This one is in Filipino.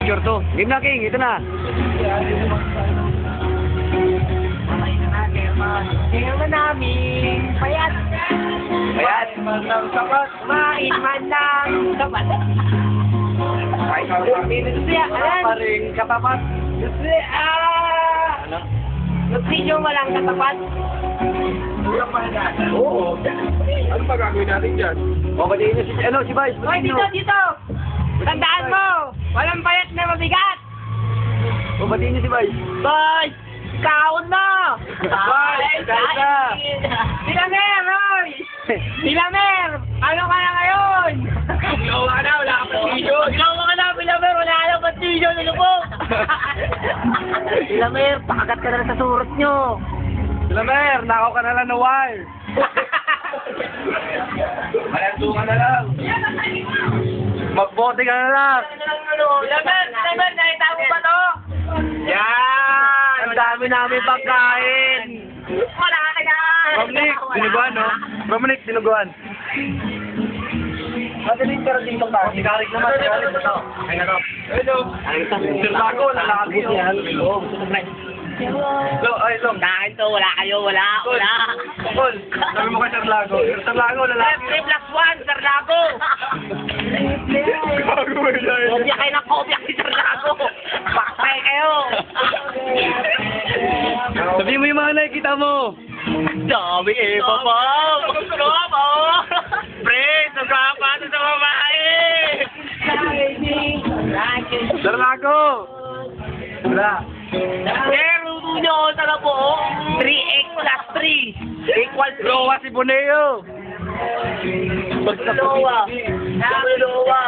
picture to. Game na, King. Ito na. Tingnan namin, payat. Payat. Kumain man lang sapat. Paring katapat. Ano? Gusto nyo walang katapat? Oo. Ano pa gagawin natin dyan? O, batiin nyo si, ano, si Vice. Hoy, Batiin dito, nyo. dito! Tandaan mo! Walang payat na mabigat! O, batiin nyo si Vice. Boy! Kaon na! Boy! Kaon na! Silamer, Roy! Silamer! Ano ka na ngayon? Ikaw ka na, wala ka pa video. Ikaw ka na, Silamer! Wala ka na patilyo, nilubog! Silamer, pakagat ka na sa surot nyo! Lamer, nakaw ka na lang na wire. Malanto ka na lang. Magbote ka na lang. Silamer, nakita mo ba to? Yan! Ang dami namin pagkain. Wala ka na! Romnick, dinuguan, no? Romnick, dinuguan. Madaling pero dito pa. Sikarik naman. Sikarik na to. Ay na to. Hello. Sirlago, lalaki yun. Oo, gusto ko friend. Lo, ay, Long. Kain to, wala kayo, wala. Tol, sabi mo kay Sirlago. Sirlago, lalaki. 3+1, Sarlago! Gago ba yun? Kopya kayo ng kopya kay Sarlago! Pakpay kayo! Sabihin mo yung mga nakikita mo. Dami eh, papa! Papa! Pre, sugapa sa babae! Sirlago! Wala. Pero nyo, tala po, 3x plus 3 equals Lowa si Boneo. Lowa. Lowa.